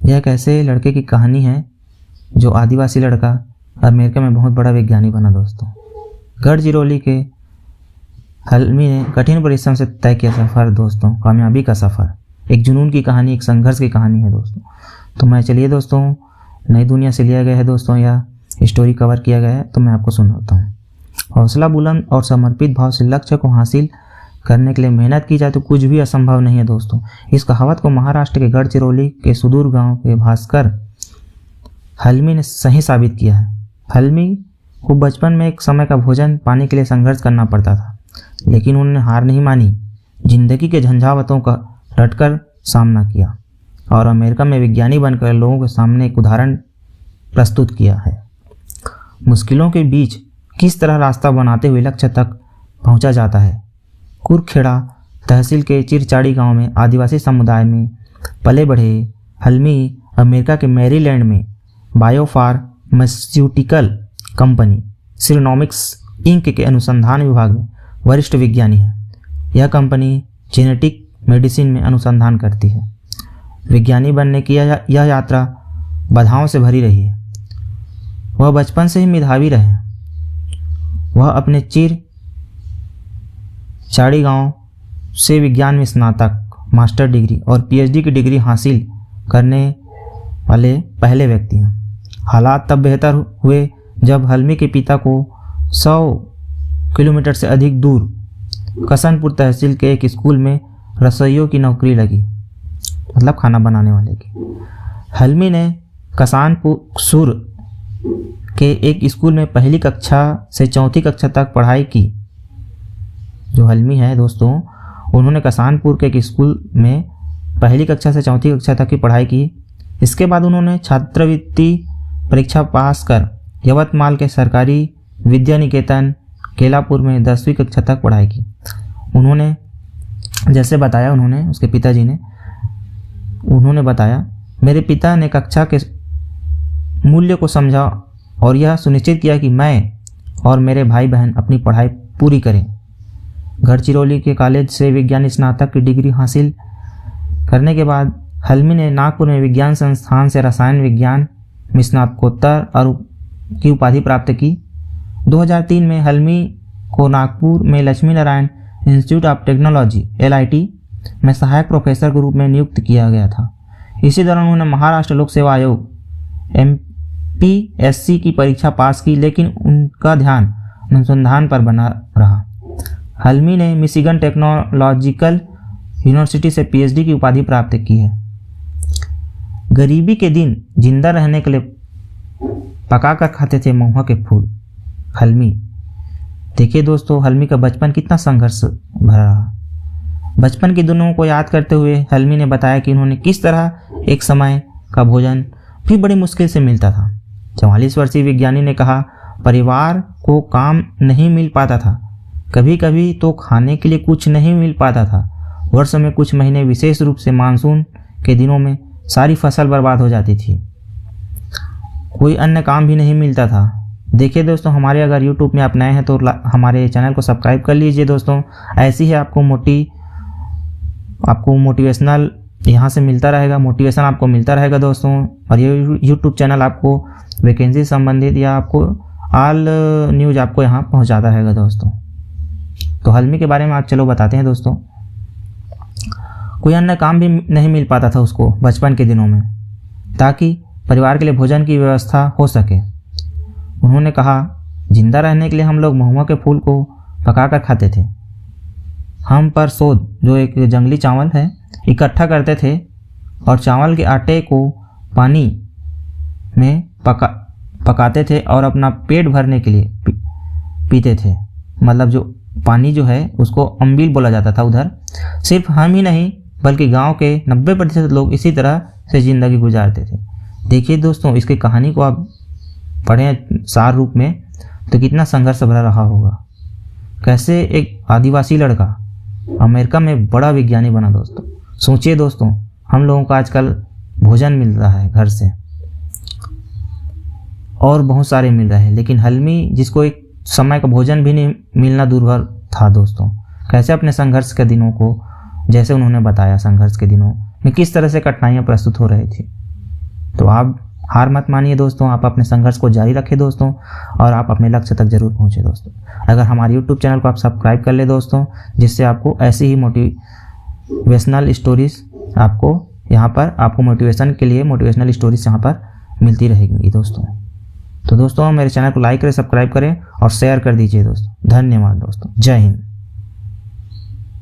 यह एक ऐसे लड़के की कहानी है जो आदिवासी लड़का अमेरिका में बहुत बड़ा विज्ञानी बना दोस्तों। गढ़चिरौली के हल्मी ने कठिन परिश्रम से तय किया सफ़र दोस्तों, कामयाबी का सफ़र। एक जुनून की कहानी, एक संघर्ष की कहानी है दोस्तों। तो मैं चलिए दोस्तों, नई दुनिया से लिया गया है दोस्तों, यह स्टोरी कवर किया गया है, तो मैं आपको सुनाता हूँ। हौसला बुलंद और समर्पित भाव से लक्ष्य को हासिल करने के लिए मेहनत की जाए तो कुछ भी असंभव नहीं है दोस्तों। इस कहावत को महाराष्ट्र के गढ़चिरौली के सुदूर गांव के भास्कर हल्मी ने सही साबित किया है। हल्मी को बचपन में एक समय का भोजन पाने के लिए संघर्ष करना पड़ता था, लेकिन उन्होंने हार नहीं मानी, जिंदगी के झंझावातों का डटकर सामना किया और अमेरिका में विज्ञानी बनकर लोगों के सामने एक उदाहरण प्रस्तुत किया है। मुश्किलों के बीच किस तरह रास्ता बनाते हुए लक्ष्य तक पहुंचा जाता है। कुरखेड़ा तहसील के चिरचाड़ी गांव में आदिवासी समुदाय में पले बढ़े हल्मी अमेरिका के मैरीलैंड में बायोफार्मास्यूटिकल कंपनी सीरोनॉमिक्स इंक के अनुसंधान विभाग में वरिष्ठ विज्ञानी है। यह कंपनी जेनेटिक मेडिसिन में अनुसंधान करती है। विज्ञानी बनने की यह यात्रा बाधाओं से भरी रही है। वह बचपन से ही मेधावी रहे। वह अपने चाड़ी गांव से विज्ञान में स्नातक, मास्टर डिग्री और पीएचडी की डिग्री हासिल करने वाले पहले व्यक्ति हैं। हालात तब बेहतर हुए जब हल्मी के पिता को 100 किलोमीटर से अधिक दूर कसनपुर तहसील के एक स्कूल में रसोइयों की नौकरी लगी, मतलब खाना बनाने वाले की। हल्मी ने कसानपुर के एक स्कूल में पहली कक्षा से चौथी कक्षा तक पढ़ाई की। जो हल्मी है दोस्तों, उन्होंने कसानपुर के एक स्कूल में पहली कक्षा से चौथी कक्षा तक की पढ़ाई की। इसके बाद उन्होंने छात्रवृत्ति परीक्षा पास कर यवतमाल के सरकारी विद्या निकेतन केलापुर में 10वीं कक्षा तक पढ़ाई की। उन्होंने जैसे बताया, उसके पिताजी ने बताया, मेरे पिता ने कक्षा के मूल्य को समझा और यह सुनिश्चित किया कि मैं और मेरे भाई बहन अपनी पढ़ाई पूरी करें। गढ़चिरौली के कॉलेज से विज्ञान स्नातक की डिग्री हासिल करने के बाद हल्मी ने नागपुर में विज्ञान संस्थान से रसायन विज्ञान में स्नातकोत्तर और की उपाधि प्राप्त की। 2003 में हल्मी को नागपुर में Lakshmi Narayan institute of technology LIT में सहायक प्रोफेसर के रूप में नियुक्त किया गया था। इसी दौरान उन्होंने महाराष्ट्र लोक सेवा आयोग MPSC की परीक्षा पास की, लेकिन उनका ध्यान अनुसंधान पर बना रहा। हल्मी ने मिशिगन टेक्नोलॉजिकल यूनिवर्सिटी से PhD की उपाधि प्राप्त की है। गरीबी के दिन जिंदा रहने के लिए पकाकर खाते थे महुआ के फूल हल्मी। देखिए दोस्तों, हल्मी का बचपन कितना संघर्ष भरा रहा। बचपन के दिनों को याद करते हुए हल्मी ने बताया कि उन्होंने किस तरह एक समय का भोजन भी बड़ी मुश्किल से मिलता था। 44 वर्षीय विज्ञानी ने कहा, परिवार को काम नहीं मिल पाता था, कभी कभी तो खाने के लिए कुछ नहीं मिल पाता था। वर्ष में कुछ महीने, विशेष रूप से मानसून के दिनों में सारी फसल बर्बाद हो जाती थी, कोई अन्य काम भी नहीं मिलता था। देखिए दोस्तों, हमारे अगर YouTube में आप नए हैं तो हमारे चैनल को सब्सक्राइब कर लीजिए दोस्तों। ऐसी है आपको मोटिवेशनल यहाँ से मिलता रहेगा, मोटिवेशन आपको मिलता रहेगा दोस्तों। और ये YouTube चैनल आपको वैकेंसी संबंधित या आपको ऑल न्यूज़ आपको यहाँ पहुँचाता रहेगा दोस्तों। तो हल्मी के बारे में आज चलो बताते हैं दोस्तों। कोई अन्य काम भी नहीं मिल पाता था उसको बचपन के दिनों में, ताकि परिवार के लिए भोजन की व्यवस्था हो सके। उन्होंने कहा, जिंदा रहने के लिए हम लोग महुआ के फूल को पकाकर खाते थे। हम पर सोद, जो एक जंगली चावल है, इकट्ठा करते थे और चावल के आटे को पानी में पकाते थे और अपना पेट भरने के लिए पीते थे। मतलब जो पानी जो है उसको अम्बिल बोला जाता था उधर। सिर्फ हम ही नहीं बल्कि गांव के 90% लोग इसी तरह से ज़िंदगी गुजारते थे। देखिए दोस्तों, इसकी कहानी को आप पढ़ें सार रूप में तो कितना संघर्ष भरा रहा होगा। कैसे एक आदिवासी लड़का अमेरिका में बड़ा विज्ञानी बना दोस्तों। सोचिए दोस्तों, हम लोगों को आजकल भोजन मिल रहा है घर से और बहुत सारे मिल रहे हैं, लेकिन हल्मी, जिसको एक समय का भोजन भी नहीं मिलना दूरभर था दोस्तों, कैसे अपने संघर्ष के दिनों को, जैसे उन्होंने बताया, संघर्ष के दिनों में किस तरह से कठिनाइयाँ प्रस्तुत हो रही थी। तो आप हार मत मानिए दोस्तों, आप अपने संघर्ष को जारी रखें दोस्तों, और आप अपने लक्ष्य तक जरूर पहुँचे दोस्तों। अगर हमारे यूट्यूब चैनल को आप सब्सक्राइब कर ले दोस्तों, जिससे आपको ऐसी ही मोटिवेशनल स्टोरीज आपको मोटिवेशन के लिए मोटिवेशनल स्टोरीज यहाँ पर मिलती रहेंगी दोस्तों। तो दोस्तों मेरे चैनल को लाइक करें, सब्सक्राइब करें और शेयर कर दीजिए दोस्तों। धन्यवाद दोस्तों, जय हिंद।